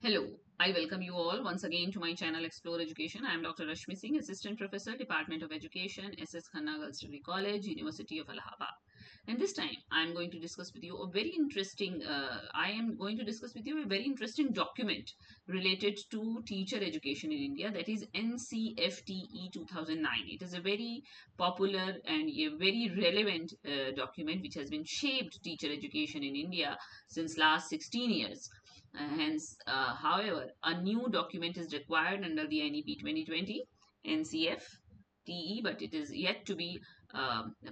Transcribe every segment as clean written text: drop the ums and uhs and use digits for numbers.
Hello, I welcome you all once again to my channel Explore Education. I am Dr. Rashmi Singh, Assistant Professor, Department of Education, SS Khanna Girls Degree College, University of Allahabad. And this time I am going to discuss with you a very interesting, document related to teacher education in India, that is NCFTE 2009. It is a very popular and a very relevant document which has been shaped teacher education in India since last 16 years. However, a new document is required under the NEP 2020 NCFTE, but it is yet to be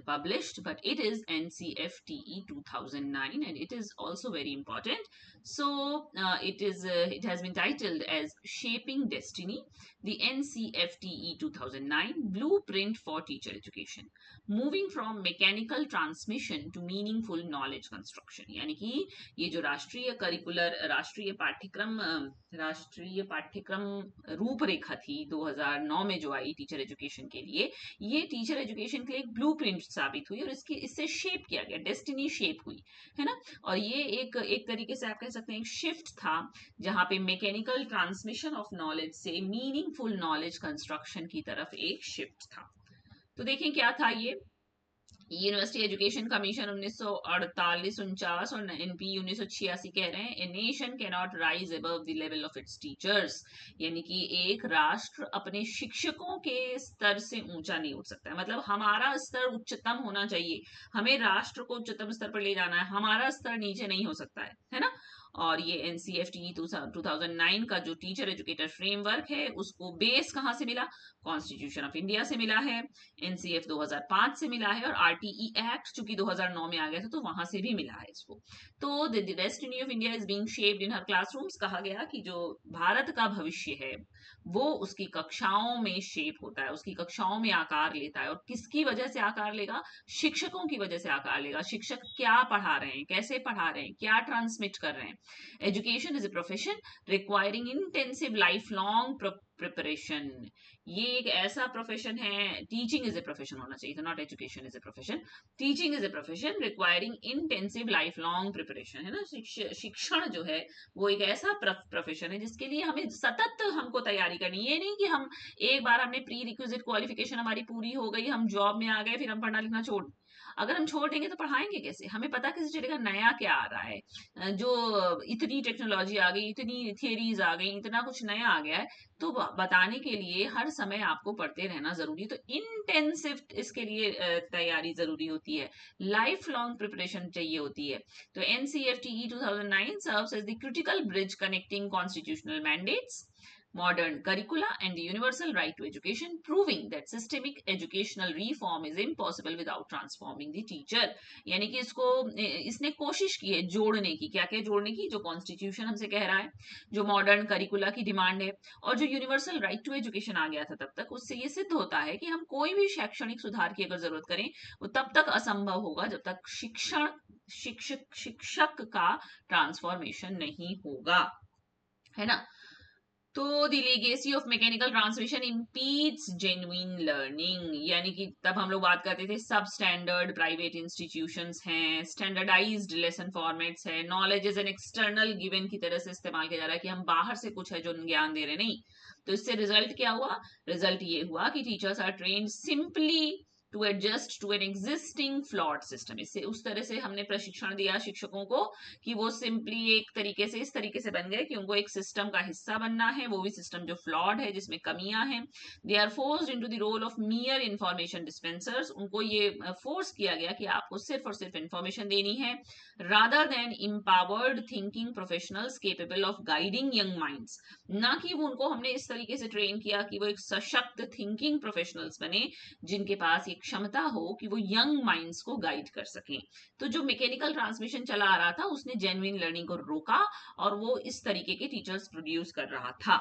published. But it is NCFTE 2009, and it is also very important. So it has been titled as Shaping Destiny, the NCFTE 2009 Blueprint for Teacher Education, moving from mechanical transmission to meaningful knowledge construction. यानी कि ये जो राष्ट्रीय पाठ्यक्रम रूपरेखा थी 2009 में जो आई टीचर एजुकेशन के लिए, ये टीचर एजुकेशन के लिए एक ब्लूप्रिंट साबित हुई और इससे शेप किया गया, डेस्टिनी शेप हुई, है ना। और ये एक तरीके से आप कह सकते हैं एक शिफ्ट था, जहां पे मैकेनिकल ट्रांसमिशन ऑफ नॉलेज से मीनिंगफुल नॉलेज कंस्ट्रक्शन की तरफ एक शिफ्ट था। तो देखें क्या था ये। यूनिवर्सिटी एजुकेशन कमीशन 1948-49 और एनपी 1986 कह रहे हैं, a nation can not rise above the level of its teachers, यानी कि एक राष्ट्र अपने शिक्षकों के स्तर से ऊंचा नहीं उठ सकता है। मतलब हमारा स्तर उच्चतम होना चाहिए, हमें राष्ट्र को उच्चतम स्तर पर ले जाना है, हमारा स्तर नीचे नहीं हो सकता है ना। और ये एनसीएफटी 2009 का जो टीचर एजुकेटर फ्रेमवर्क है, उसको बेस कहां से मिला? कॉन्स्टिट्यूशन ऑफ इंडिया से मिला है, एनसीएफ 2005 से मिला है, और आरटीई एक्ट चूंकि 2009 में आ गया था तो वहां से भी मिला है इसको। तो the destiny of India is being shaped in her classrooms. कहा गया कि जो भारत का भविष्य है वो उसकी कक्षाओं में शेप होता है, उसकी कक्षाओं में आकार लेता है। और किसकी वजह से आकार लेगा? शिक्षकों की वजह से आकार लेगा। शिक्षक क्या पढ़ा रहे हैं, कैसे पढ़ा रहे हैं, क्या ट्रांसमिट कर रहे हैं। Education is a profession requiring intensive life long preparation. ये एक ऐसा प्रोफेशन है, टीचिंग इज ए प्रोफेशन होना चाहिए था, not education is a profession. Teaching is a profession requiring intensive life long preparation, है ना। शिक्षण जो है वो एक ऐसा प्रोफेशन है जिसके लिए हमें सतत हमको तैयारी करनी है। ये नहीं कि हम एक बार हमने प्री रिक्विजिट क्वालिफिकेशन हमारी पूरी हो गई, हम जॉब में आ गए, फिर हम पढ़ना लिखना छोड़। अगर हम छोड़ देंगे तो पढ़ाएंगे कैसे? हमें पता कैसे चलेगा नया क्या आ रहा है? जो इतनी टेक्नोलॉजी आ गई, इतनी थियरीज आ गई, इतना कुछ नया आ गया है, तो बताने के लिए हर समय आपको पढ़ते रहना जरूरी। तो इंटेंसिव इसके लिए तैयारी जरूरी होती है, लाइफ लॉन्ग प्रिपरेशन चाहिए होती है। तो NCFTE 2009 serves as the critical bridge connecting constitutional mandates, modern curricula and the universal right to education, proving that systemic educational reform is impossible without transforming the teacher। यानी कि इसने कोशिश की है जोड़ने की। क्या क्या जोड़ने की? जो कॉन्स्टिट्यूशन हमसे कह रहा है, जो मॉडर्न करिकुला की डिमांड है, और जो यूनिवर्सल राइट टू एजुकेशन आ गया था तब तक, उससे ये सिद्ध होता है कि हम कोई भी शैक्षणिक सुधार की अगर जरूरत करें वो तब तक असंभव होगा जब तक शिक्षक का ट्रांसफॉर्मेशन नहीं होगा, है ना। तो the legacy of mechanical transmission impedes genuine learning, यानी कि तब हम लोग बात करते थे सब स्टैंडर्ड प्राइवेट इंस्टीट्यूशंस हैं, स्टैंडर्डाइज्ड लेसन फॉर्मेट्स है, knowledge is an external given की तरह से इस्तेमाल किया जा रहा है कि हम बाहर से कुछ है जो ज्ञान दे रहे, नहीं। तो इससे रिजल्ट क्या हुआ? रिजल्ट ये हुआ कि teachers are trained simply to adjust to an existing flawed system. इससे उस तरह से हमने प्रशिक्षण दिया शिक्षकों को कि वो सिंपली एक तरीके से इस तरीके से बन गए कि उनको एक सिस्टम का हिस्सा बनना है, वो भी सिस्टम जो फ्लॉड है, जिसमें कमियां हैं। They are forced into the role of mere information dispensers. उनको ये फोर्स किया गया कि आपको सिर्फ और सिर्फ इंफॉर्मेशन देनी है, rather than empowered thinking professionals capable of guiding young minds. ना कि वो उनको हमने इस तरीके से ट्रेन किया कि वो एक सशक्त थिंकिंग प्रोफेशनल्स बने जिनके पास एक क्षमता हो कि वो यंग माइंड्स को गाइड कर सकें। तो जो मैकेनिकल ट्रांसमिशन चला आ रहा था उसने जेन्युइन लर्निंग को रोका और वो इस तरीके के टीचर्स प्रोड्यूस कर रहा था।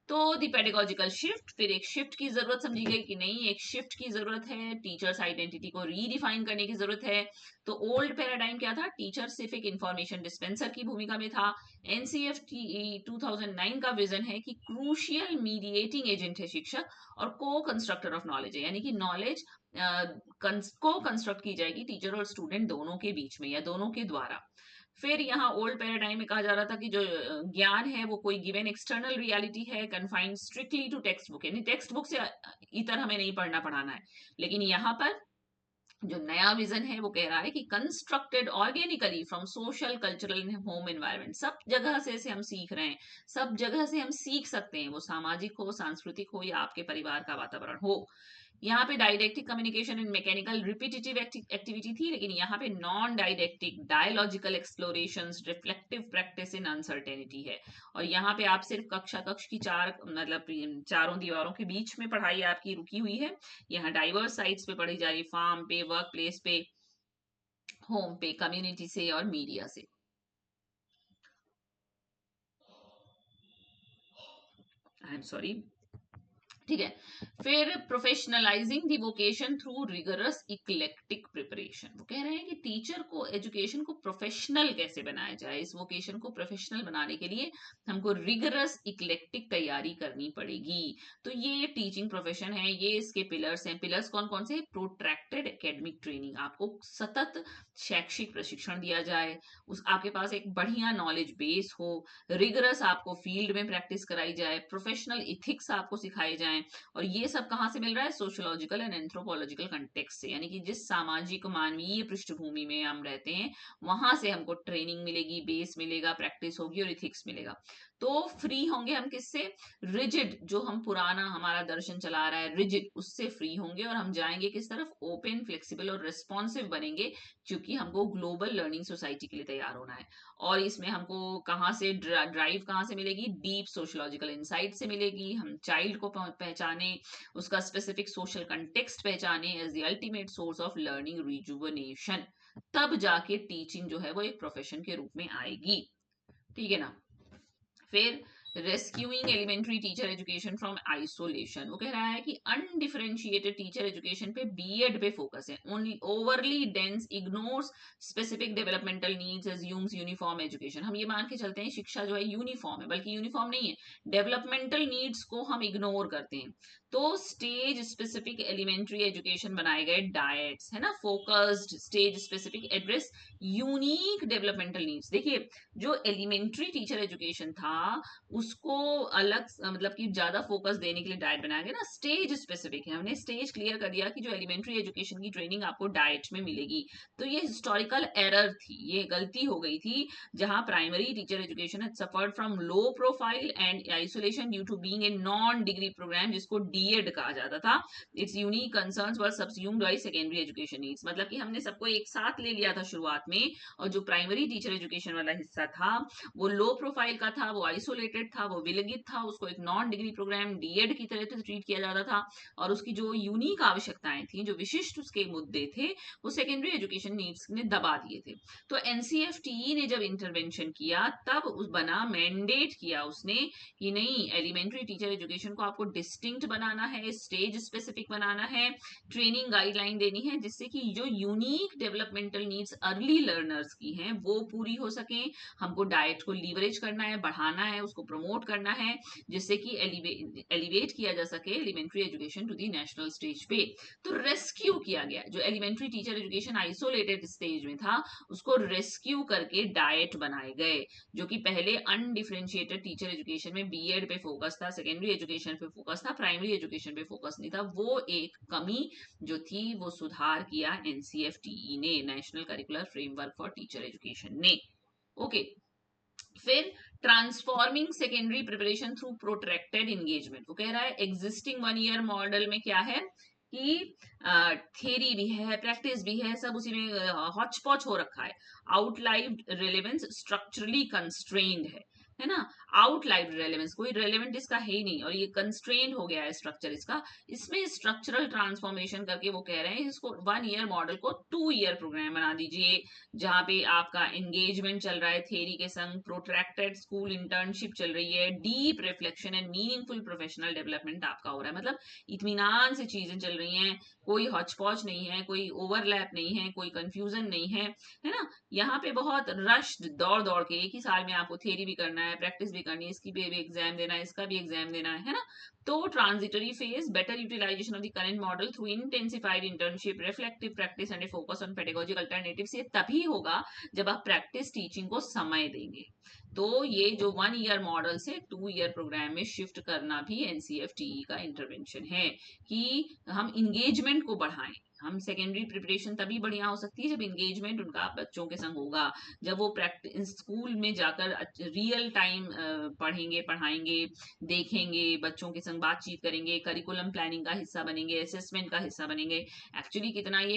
तो दी पेडागोजिकल शिफ्ट, फिर एक शिफ्ट की जरूरत समझी गई कि नहीं, एक शिफ्ट की जरूरत है, टीचर्स आइडेंटिटी को रीडिफाइन करने की जरूरत है। तो ओल्ड पैराडाइम क्या था? टीचर सिर्फ एक इंफॉर्मेशन डिस्पेंसर की भूमिका में था। एनसीएफटी 2009 का विजन है कि क्रूशियल मीडिएटिंग एजेंट है शिक्षक और को कंस्ट्रक्टर ऑफ नॉलेज है, यानी कि नॉलेज को कंस्ट्रक्ट की जाएगी टीचर और स्टूडेंट दोनों के बीच में या दोनों के द्वारा। फिर यहाँ ओल्ड पैराडाइम में कहा जा रहा था कि जो ज्ञान है वो कोई गिवन एक्सटर्नल रियलिटी है, confined strictly to text book, यानी टेक्स्ट बुक से इतर हमें नहीं पढ़ना है। लेकिन यहाँ पर जो नया विजन है वो कह रहा है कि constructed organically from social cultural home environment, सब जगह से हम सीख रहे हैं, सब जगह से हम सीख सकते हैं, वो सामाजिक हो, सांस्कृतिक हो, या आपके परिवार का वातावरण हो। यहाँ पे didactic communication and mechanical repetitive activity थी, लेकिन यहाँ पे non didactic dialogical explorations, reflective practice in uncertainty है। और यहाँ पे आप सिर्फ कक्ष की चारों दीवारों के बीच में पढ़ाई आपकी रुकी हुई है। यहाँ डाइवर्स साइट्स पे पढ़ी जा रही, फार्म पे, वर्क प्लेस पे, होम पे, कम्युनिटी से और मीडिया से। आई एम सॉरी, ठीक है। फिर professionalizing the vocation through rigorous eclectic preparation, वो कह रहे हैं कि टीचर को, एजुकेशन को प्रोफेशनल कैसे बनाया जाए, इस वोकेशन को प्रोफेशनल बनाने के लिए हमको रिगरस इक्लेक्टिक तैयारी करनी पड़ेगी। तो ये टीचिंग प्रोफेशन है, ये इसके पिलर्स हैं। पिलर्स कौन कौन से? प्रोट्रैक्टेड एकेडमिक ट्रेनिंग, आपको सतत शैक्षिक प्रशिक्षण दिया जाए, उस आपके पास एक बढ़िया नॉलेज बेस हो, रिगरस आपको फील्ड में प्रैक्टिस कराई जाए, प्रोफेशनल इथिक्स आपको सिखाए जाए। और ये सब कहाँ से मिल रहा है? सोशियोलॉजिकल एंड एंथ्रोपोलॉजिकल कंटेक्स्ट से, यानी कि जिस सामाजिक मानवीय पृष्ठभूमि में हम रहते हैं वहां से हमको ट्रेनिंग मिलेगी, बेस मिलेगा, प्रैक्टिस होगी और इथिक्स मिलेगा। तो फ्री होंगे हम किससे? रिजिड, जो हम पुराना हमारा दर्शन चला रहा है रिजिड, उससे फ्री होंगे और हम जाएंगे किस तरफ? ओपन, फ्लेक्सिबल और रिस्पॉन्सिव बनेंगे, क्योंकि हमको ग्लोबल लर्निंग सोसाइटी के लिए तैयार होना है। और इसमें हमको कहाँ से ड्राइव कहाँ से मिलेगी? डीप सोशियोलॉजिकल इंसाइट से मिलेगी। हम चाइल्ड को पहचाने, उसका स्पेसिफिक सोशल कंटेक्स्ट पहचाने as the ultimate source of learning rejuvenation, तब जाके टीचिंग जो है वो एक प्रोफेशन के रूप में आएगी। ठीक है ना? फिर rescuing elementary teacher education from isolation, वो कह रहा है कि अनडिफरेंशिएटेड टीचर एजुकेशन पे बीएड पे फोकस है, only overly dense ignores specific developmental needs, assumes uniform education. हम ये मान के चलते हैं शिक्षा जो है यूनिफॉर्म है, बल्कि यूनिफॉर्म नहीं है, डेवलपमेंटल नीड्स को हम इग्नोर करते हैं। तो स्टेज स्पेसिफिक एलिमेंट्री एजुकेशन बनाए गए डायट्स, है ना, focused stage specific address unique developmental needs. देखिए, जो एलिमेंट्री टीचर एजुकेशन था उसको अलग मतलब कि ज्यादा फोकस देने के लिए डाइट बनाया गया ना, स्टेज स्पेसिफिक है, हमने स्टेज क्लियर कर दिया कि जो एलिमेंट्री एजुकेशन की ट्रेनिंग आपको डाइट में मिलेगी। तो ये हिस्टोरिकल एरर थी, ये गलती हो गई थी, जहां primary teacher education had suffered from low profile and isolation due to being a non degree program, जिसको डीएड कहा जाता था। Its unique concerns were subsumed by secondary education needs, मतलब कि हमने सबको एक साथ ले लिया था शुरुआत में, और जो प्राइमरी टीचर एजुकेशन वाला हिस्सा था वो लो प्रोफाइल का था, वो आइसोलेटेड था, वो विलगित था, उसको एक नॉन डिग्री प्रोग्राम डीएड की तरह से ट्रीट किया जाता था। और उसकी जो यूनिक आवश्यकताएं थी, जो विशिष्ट उसके मुद्दे थे, वो सेकेंडरी एजुकेशन नीड्स ने दबा दिए थे। तो एनसीएफटीई ने जब इंटरवेंशन किया तब उस बना, मैंडेट किया उसने कि नहीं, एलिमेंट्री टीचर एजुकेशन को आपको डिस्टिंक्ट बनाना है, स्टेज स्पेसिफिक बनाना है, ट्रेनिंग गाइडलाइन देनी है, जिससे कि जो unique developmental needs early learners की हैं वो पूरी हो सके। हमको डाइट को लीवरेज करना है, बढ़ाना है, उसको प्रमोट करना है, जिससे कि एलिवेट किया जा सके elementary education to the national stage पे। तो रेस्क्यू किया गया, जो elementary teacher education isolated stage में था उसको रेस्क्यू करके डाइट बनाए गए, जो कि पहले अनडिफरेंशिएटेड टीचर एजुकेशन में बीएड पे फोकस था, सेकेंडरी एजुकेशन पे फोकस था, प्राइमरी एजुकेशन पे फोकस नहीं था। वो एक कमी जो थी वो सुधार किया एनसीएफटीई ने, national curricular framework for teacher education ने। ओके, फिर transforming secondary preparation through protracted engagement, वो कह रहा है एग्जिस्टिंग 1 ईयर मॉडल में क्या है कि थ्योरी भी है, प्रैक्टिस भी है, सब उसी में हॉच पॉच हो रखा है। आउटलाइव्ड रिलेवेंस स्ट्रक्चरली कंस्ट्रेन्ड है ना, आउटलाइव्ड रेलेवेंस, कोई रेलेवेंट इसका है ही नहीं, और ये कंस्ट्रेन्ड हो गया है स्ट्रक्चर इसका। इसमें स्ट्रक्चरल ट्रांसफॉर्मेशन करके वो कह रहे हैं इसको 1 ईयर मॉडल को 2 ईयर प्रोग्राम बना दीजिए, जहां पे आपका एंगेजमेंट चल रहा है थ्योरी के संग, प्रोट्रैक्टेड स्कूल इंटर्नशिप चल रही है, deep reflection and meaningful professional development आपका हो रहा है, मतलब इत्मीनान से चीजें चल रही हैं, कोई हॉचपॉच नहीं है, कोई ओवरलैप नहीं है, कोई कंफ्यूजन नहीं है, है ना। यहाँ पे बहुत रश दौड़ दौड़ के एक ही साल में आपको थ्योरी भी करना है, प्रैक्टिस भी करनी है, इसकी भी एग्जाम देना है, इसका भी एग्जाम देना है ना। तो transitory phase, better utilization of the current model through intensified internship, reflective practice and focus on pedagogic alternatives, ये तभी होगा जब आप प्रैक्टिस टीचिंग को समय देंगे। तो ये जो 1 ईयर मॉडल से 2 ईयर प्रोग्राम में शिफ्ट करना भी एनसीएफटीई का इंटरवेंशन है कि हम इंगेजमेंट को बढ़ाएं। हम सेकेंडरी प्रिपरेशन तभी बढ़िया हो सकती है जब इंगेजमेंट उनका बच्चों के संग होगा, जब वो प्रैक्टिस स्कूल में जाकर रियल टाइम पढ़ेंगे, पढ़ाएंगे, देखेंगे, बच्चों के संग बातचीत करेंगे, करिकुलम प्लानिंग का हिस्सा बनेंगे, असेसमेंट का हिस्सा बनेंगे। एक्चुअली कितना ये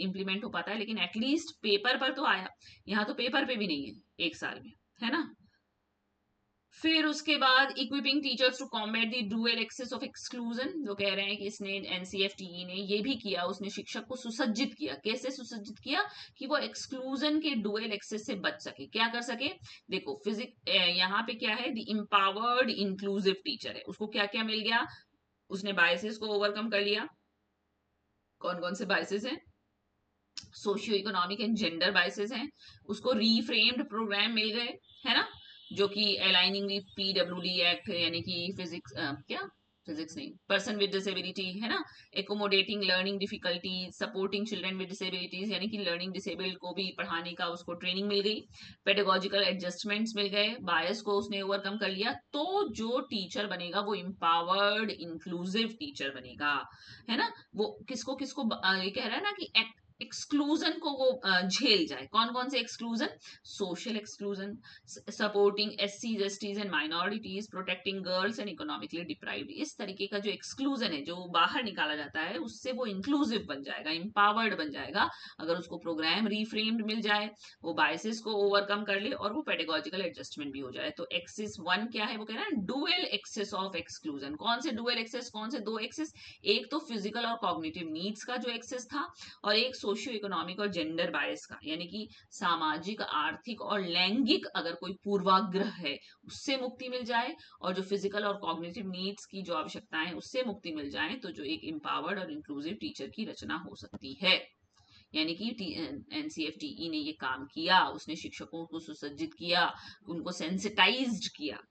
इम्प्लीमेंट हो पाता है, लेकिन एटलीस्ट पेपर पर तो आया, यहाँ तो पेपर पे भी नहीं है 1 साल में, है ना। फिर उसके बाद equipping teachers to combat the dual access of exclusion, जो कह रहे हैं कि इसने एनसीएफटीई ने ये भी किया, उसने शिक्षक को सुसज्जित किया। कैसे सुसज्जित किया कि वो एक्सक्लूजन के डुअल एक्सेस से बच सके। क्या कर सके, देखो फिजिक्स यहाँ पे क्या है, द एम्पावर्ड इंक्लूसिव टीचर है, उसको क्या क्या मिल गया, उसने बायसेस को ओवरकम कर लिया। कौन कौन से बायसेस हैं, socio economic and gender biases हैं। उसको रीफ्रेम्ड प्रोग्राम मिल गए, है ना, जो कि अलाइनिंग विद पीडब्ल्यूडी एक्ट, यानी कि फिजिक्स क्या फिजिक्स नहीं, पर्सन विद डिसेबिलिटी, है ना, accommodating learning difficulty, supporting children with disabilities, यानी कि लर्निंग डिसेबल्ड को भी पढ़ाने का उसको ट्रेनिंग मिल गई। पेडागोजिकल एडजस्टमेंट्स मिल गए, बायस को उसने ओवरकम कर लिया। तो जो टीचर बनेगा वो एम्पावर्ड इंक्लूसिव टीचर बनेगा, है ना। वो किसको किसको ये कह रहा है ना कि एक्सक्लूजन को वो झेल जाए। कौन कौन से एक्सक्लूजन, सोशल एक्सक्लूजन, सपोर्टिंग एससीज STs and minorities, protecting girls and economically deprived. इस तरीके का जो एक्सक्लूजन है, जो बाहर निकाला जाता है, उससे वो इंक्लूसिव बन जाएगा, एम्पावर्ड बन जाएगा, अगर उसको प्रोग्राम रीफ्रेम्ड मिल जाए, वो बायसेस को ओवरकम कर ले और वो पेडागोजिकल एडजस्टमेंट भी हो जाए। तो एक्सिस 1 क्या है, वो कह रहा है डुअल एक्सेस ऑफ एक्सक्लूजन। कौन से डुअल एक्सेस, कौन से 2 एक्सेस, एक तो फिजिकल और कॉग्निटिव नीड्स का जो एक्सेस था, और एक सोशियो इकोनॉमिक और जेंडर बायस का, यानी कि सामाजिक, आर्थिक और लैंगिक अगर कोई पूर्वाग्रह है उससे मुक्ति मिल जाए, और जो फिजिकल और कॉग्निटिव नीड्स की जो आवश्यकताएं उससे मुक्ति मिल जाए, तो जो एक एम्पावर्ड और इंक्लूसिव टीचर की रचना हो सकती है। यानी कि एनसीएफटीई ने ये काम किया, उसने शिक्षकों को सुसज्जित किया, उनको सेंसिटाइज्ड किया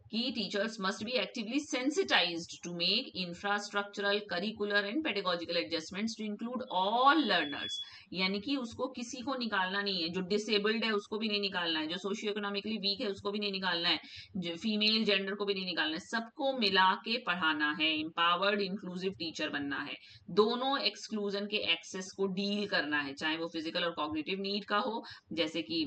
कि teachers must be actively sensitized to make infrastructural, curricular and pedagogical adjustments to include all learners। यानी कि उसको किसी को निकालना नहीं है, जो डिसेबल्ड है उसको भी नहीं निकालना है, जो सोशियो इकोनॉमिकली वीक है उसको भी नहीं निकालना है, जो फीमेल जेंडर को भी नहीं निकालना है, सबको मिला के पढ़ाना है, एम्पावर्ड इंक्लूसिव टीचर बनना है। दोनों एक्सक्लूजन के एक्सेस को डील करना है, चाहे वो फिजिकल और कॉग्निटिव नीड का हो, जैसे कि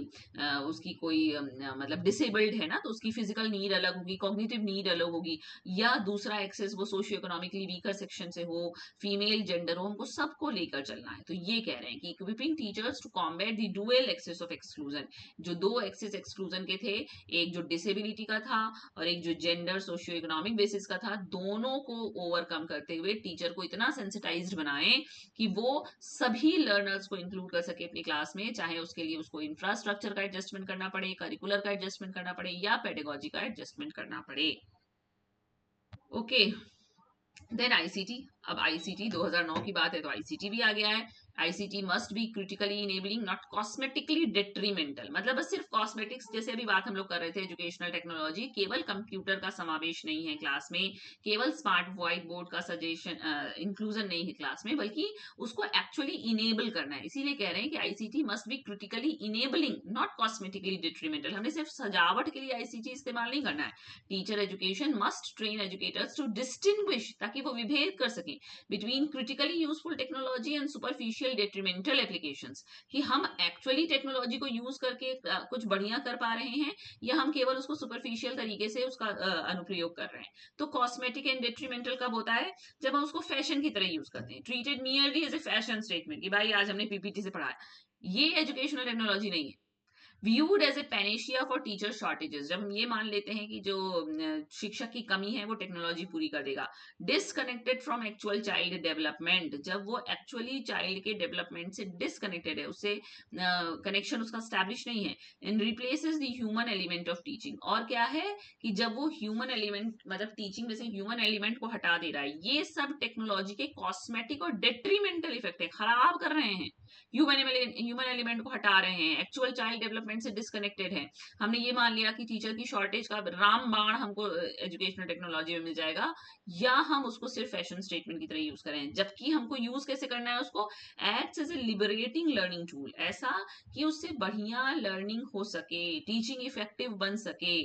उसकी कोई मतलब डिसेबल्ड है ना, तो उसकी फिजिकल नीड अलग होगी, कॉग्निटिव नीड अलग होगी, या दूसरा एक्सेस वो सोशियो इकोनॉमिकली वीकर सेक्शन से हो, फीमेल जेंडर हो, हमको सबको लेकर चलना है। तो ये कह रहे हैं कि equipping teachers to combat the dual access of exclusion. जो 2 एक्सेस एक्सक्लूजन के थे, एक जो डिसेबिलिटी का था और एक जो जेंडर सोशियो इकोनॉमिक बेसिस का था, दोनों को ओवरकम करते हुए टीचर को इतना सेंसिटाइज्ड बनाए कि वो सभी लर्नर्स को इंक्लूड कर सके अपनी क्लास में, चाहे उसके लिए उसको इंफ्रास्ट्रक्चर का एडजस्टमेंट करना पड़े, करिकुलर का एडजस्टमेंट करना पड़े, या पेडागोजी का एडजस्टमेंट करना पड़े। Okay, then ICT. अब आईसीटी 2009 की बात है तो आईसीटी भी आ गया है। ICT must be critically enabling, not cosmetically detrimental. मतलब बस सिर्फ कॉस्मेटिक्स, जैसे अभी बात हम लोग कर रहे थे एजुकेशनल टेक्नोलॉजी, केवल कंप्यूटर का समावेश नहीं है क्लास में, केवल स्मार्ट व्हाइट बोर्ड का सजेशन इंक्लूजन नहीं है क्लास में, बल्कि उसको एक्चुअली इनेबल करना है। इसीलिए कह रहे हैं कि ICT must be critically enabling, not cosmetically detrimental. हमने सिर्फ सजावट के लिए आईसीटी इस्तेमाल नहीं करना है। Teacher education must train educators to distinguish, ताकि वो विभेद कर सकें between critically useful technology and superficial detrimental applications, कि हम एक्चुअली टेक्नोलॉजी को यूज करके कुछ बढ़िया कर पा रहे हैं, या हम केवल उसको सुपरफिशियल तरीके से उसका अनुप्रयोग कर रहे हैं। तो कॉस्मेटिक एंड डेट्रीमेंटल कब होता है, जब हम उसको फैशन की तरह यूज करते हैं, treated merely as a fashion statement, कि भाई आज हमने पीपीटी से पढ़ाया, ये एजुकेशनल टेक्नोलॉजी नहीं है। viewed as a panacea for teacher shortages, जब हम ये मान लेते हैं कि जो शिक्षक की कमी है वो टेक्नोलॉजी पूरी कर देगा। disconnected from actual child development, जब वो एक्चुअली चाइल्ड के डेवलपमेंट से डिसकनेक्टेड है, उससे कनेक्शन उसका स्टैब्लिश नहीं है। and replaces the human element of teaching, और क्या है कि जब वो ह्यूमन एलिमेंट, मतलब टीचिंग में से ह्यूमन एलिमेंट को हटा दे रहा है, ये सब टेक्नोलॉजी के कॉस्मेटिक और डेट्रीमेंटल इफेक्ट है, खराब कर रहे हैं। ह्यूमन एलिमेंट को हटा रहे हैं, एक्चुअल चाइल्ड डेवलपमेंट डेवलपमेंट से डिस्कनेक्टेड हैं, हमने ये मान लिया कि टीचर की शॉर्टेज का रामबाण हमको एजुकेशनल टेक्नोलॉजी में मिल जाएगा, या हम उसको सिर्फ फैशन स्टेटमेंट की तरह यूज करें, जबकि हमको यूज कैसे करना है उसको, acts as a liberating learning tool, ऐसा कि उससे बढ़िया लर्निंग हो सके, टीचिंग इफेक्टिव बन सके,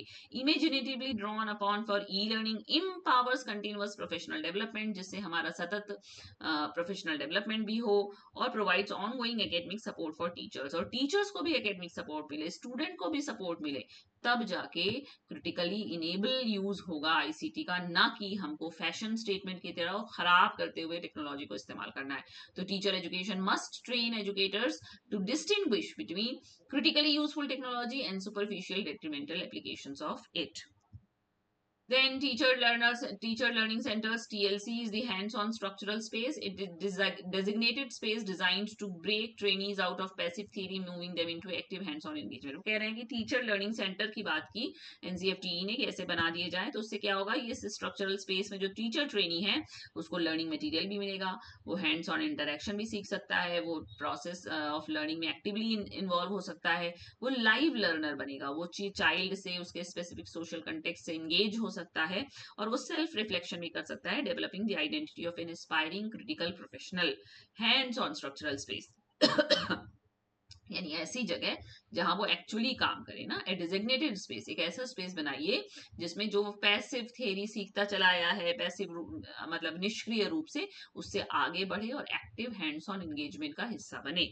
imaginatively drawn upon for e learning, empowers continuous professional development, जिससे हमारा सतत प्रोफेशनल डेवलपमेंट भी हो, और provides ongoing academic support for teachers, और टीचर्स को भी एकेडमिक सपोर्ट मिले, स्टूडेंट को भी सपोर्ट मिले, तब जाके क्रिटिकली इनेबल यूज होगा आईसीटी का, ना कि हमको फैशन स्टेटमेंट की तरह खराब करते हुए टेक्नोलॉजी को इस्तेमाल करना है। तो teacher education must train educators to distinguish between critically useful technology and superficial detrimental applications of it. Then teacher learning centers, TLC is the hands-on structural space. It is designated space designed to break trainees out of passive theory, moving them into active hands-on engagement. वो कह रहे हैं कि teacher learning centre की बात की एनसीएफटीई ने, कैसे बना दिए जाए, तो उससे क्या होगा, ये स्ट्रक्चरल स्पेस में जो टीचर ट्रेनी है उसको लर्निंग मटेरियल भी मिलेगा, वो हैंड्स ऑन इंटरेक्शन भी सीख सकता है, वो प्रोसेस ऑफ लर्निंग में एक्टिवली इन्वॉल्व हो सकता है, वो लाइव लर्नर बनेगा, वो चाइल्ड से उसके स्पेसिफिक सोशल कंटेक्स्ट से एंगेज हो सकता है, और वो सेल्फ रिफ्लेक्शन भी कर सकता है, developing the identity of an aspiring critical professional, hands on structural space. यानी ऐसी जगह जहां वो एक्चुअली काम करे ना, ए डिजिग्नेटेड स्पेस, एक ऐसा स्पेस बनाइए जिसमें जो पैसिव थ्योरी सीखता चला आया है, पैसिव मतलब निष्क्रिय रूप से, उससे आगे बढ़े और एक्टिव हैंड्स ऑन एंगेजमेंट का हिस्सा बने।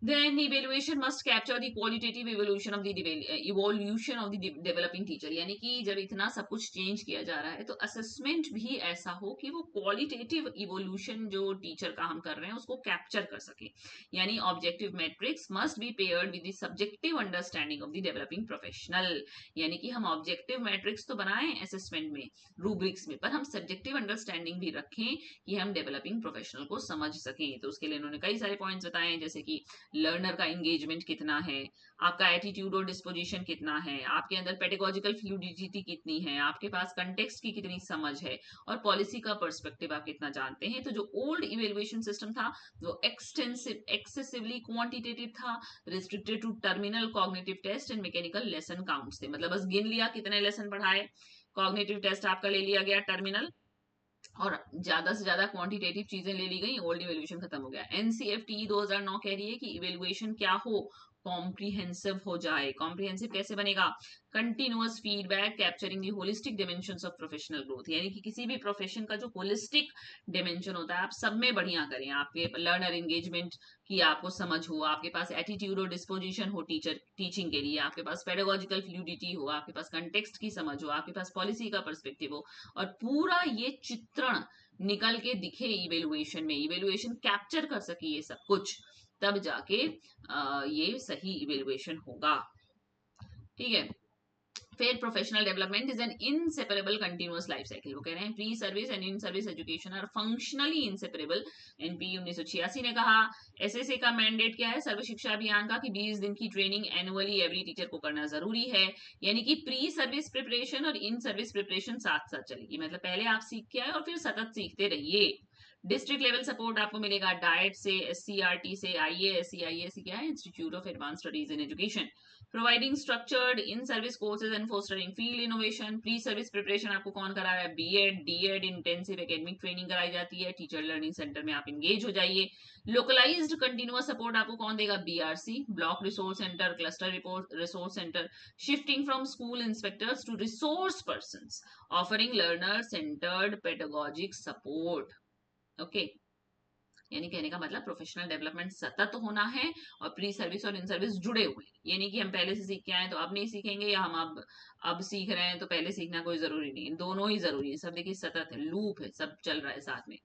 Then evaluation must capture the qualitative evolution of the developing teacher, यानी कि जब इतना सब कुछ चेंज किया जा रहा है तो असेसमेंट भी ऐसा हो कि वो क्वालिटेटिव इवोल्यूशन जो टीचर का हम कर रहे हैं उसको कैप्चर कर सके, यानी objective matrix must be paired with the subjective understanding of the developing professional, यानी कि हम ऑब्जेक्टिव मैट्रिक्स तो बनाएं असेसमेंट में, रूब्रिक्स में, पर हम सब्जेक्टिव अंडरस्टैंडिंग भी रखें कि हम डेवलपिंग प्रोफेशनल को समझ सकें। तो उसके लिए उन्होंने कई सारे पॉइंट्स बताए, जैसे कि लर्नर का एंगेजमेंट कितना है, आपका एटीट्यूड और डिस्पोजिशन कितना है, आपके अंदर पेडागोजिकल फ्लूइडिटी कितनी है, आपके पास कंटेक्स्ट की कितनी समझ है, और पॉलिसी का पर्सपेक्टिव आप कितना जानते हैं। तो जो ओल्ड इवेल्युएशन सिस्टम था वो एक्सेसिवली क्वांटिटेटिव था, restricted to terminal cognitive test and mechanical lesson counts थे, मतलब बस गिन लिया कितने लेसन पढ़ाए, कॉग्निटिव टेस्ट आपका ले लिया गया टर्मिनल, और ज्यादा से ज्यादा क्वांटिटेटिव चीजें ले ली गई, ओल्ड इवेल्युएशन खत्म हो गया। एनसीएफटी 2009 कह रही है कि इवेल्युएशन क्या हो, कॉम्प्रिहेंसिव हो जाए। कॉम्प्रिहेंसिव कैसे बनेगा, continuous feedback capturing the holistic dimensions of professional growth, यानी कि किसी भी प्रोफेशन का जो होलिस्टिक डिमेंशन होता है आप सब में बढ़िया करें, आपके लर्नर एंगेजमेंट की आपको समझ हो, आपके पास एटीट्यूड और डिस्पोजिशन हो टीचर टीचिंग के लिए, आपके पास पेडागोजिकल फ्लूइडिटी हो, आपके पास कंटेक्स्ट की समझ हो, आपके पास पॉलिसी का पर्सपेक्टिव हो, और पूरा ये चित्रण निकल के दिखे इवेल्युएशन में, इवेल्युएशन कैप्चर कर सके ये सब कुछ, तब जाके ये सही इवेल्युएशन होगा। ठीक है, फिर professional development is an inseparable continuous life cycle. वो कह रहे हैं pre service and in service education are functionally inseparable. NP 1986 ने कहा, एसएसए का मैंडेट क्या है सर्व शिक्षा अभियान का, कि 20 दिन की ट्रेनिंग एनुअली एवरी टीचर को करना जरूरी है, यानी कि प्री सर्विस प्रिपरेशन और इन सर्विस प्रिपरेशन साथ साथ चलेगी, मतलब पहले आप सीख के आए और फिर सतत सीखते रहिए। डिस्ट्रिक्ट लेवल सपोर्ट आपको मिलेगा डाइट से, एससीईआरटी से, आईएएससी क्या है, institute of advance studies in education, providing structured in service courses and fostering field innovation. Pre service preparation आपको कौन करा रहा है, BEd DEd intensive academic training कराई जाती है, टीचर लर्निंग सेंटर में आप इंगेज हो जाइए। लोकलाइज्ड कंटिन्यूअस सपोर्ट आपको कौन देगा, BRC, block resource centre, cluster resource centre, shifting from school inspectors to resource persons, offering learner centred pedagogic support. Okay, यानी कहने का मतलब प्रोफेशनल डेवलपमेंट सतत होना है और प्री सर्विस और इन सर्विस जुड़े हुए, यानी कि हम पहले से सीख के आए तो अब नहीं सीखेंगे, या हम अब सीख रहे हैं तो पहले सीखना कोई जरूरी नहीं, दोनों ही जरूरी है, सब देखिए सतत है, लूप है, सब चल रहा है साथ में।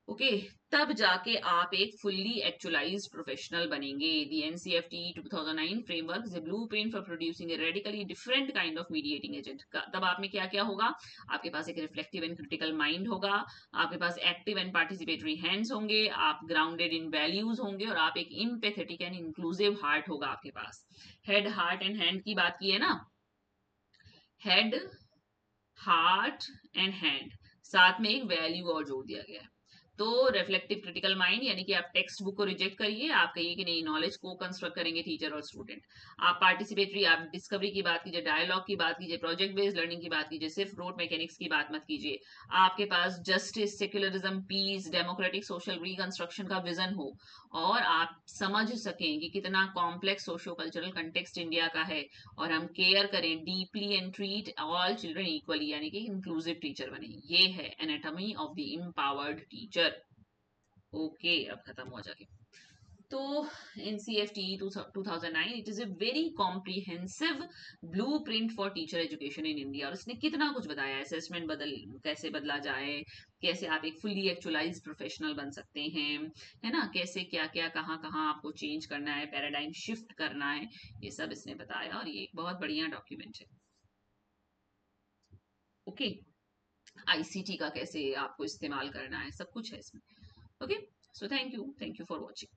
ओके, तब जाके आप एक फुल्ली एक्चुअलाइज्ड प्रोफेशनल बनेंगे। The NCFT 2009 framework is a blueprint for producing a radically different kind of mediating agent. तब आप में क्या क्या होगा, आपके पास एक रिफ्लेक्टिव एंड क्रिटिकल माइंड होगा, आपके पास एक्टिव एंड पार्टिसिपेटरी हैंड्स होंगे, आप ग्राउंडेड इन वैल्यूज होंगे, और आप एक इम्पैथेटिक एंड इंक्लूसिव हार्ट होगा आपके पास। हेड हार्ट एंड हैंड की बात की है ना, हेड हार्ट एंड हैंड, साथ में एक वैल्यू और जोड़ दिया गया है। तो रिफ्लेक्टिव क्रिटिकल माइंड यानी कि आप टेक्स्ट बुक को रिजेक्ट करिए, आप कहिए कि नहीं, नॉलेज को कंस्ट्रक्ट करेंगे टीचर और स्टूडेंट। आप पार्टिसिपेटरी, आप डिस्कवरी की बात कीजिए, डायलॉग की बात कीजिए, प्रोजेक्ट बेस्ड लर्निंग की बात कीजिए, सिर्फ रोट मैकेनिक्स की बात मत कीजिए। आपके पास justice, secularism, peace, democratic social reconstruction का विजन हो, और आप समझ सकें कि कितना complex socio cultural context India का है, और हम केयर करें deeply and treat all children equally, यानी कि इंक्लूसिव टीचर बने। ये है anatomy of the empowered teacher. Okay, अब खत्म हो जाके। तो NCFT 2009, it is a very comprehensive blue print for teacher education in India, और इसने कितना कुछ बताया, असेसमेंट कैसे बदला जाए, कैसे आप एक फुल्ली एक्चुअलाइज प्रोफेशनल बन सकते हैं, है ना, कैसे क्या क्या कहाँ कहाँ आपको चेंज करना है, पैराडाइम शिफ्ट करना है, ये सब इसने बताया, और ये एक बहुत बढ़िया डॉक्यूमेंट है। ओके, ICT का कैसे आपको इस्तेमाल करना है, सब कुछ है इसमें। Okay, so thank you for watching.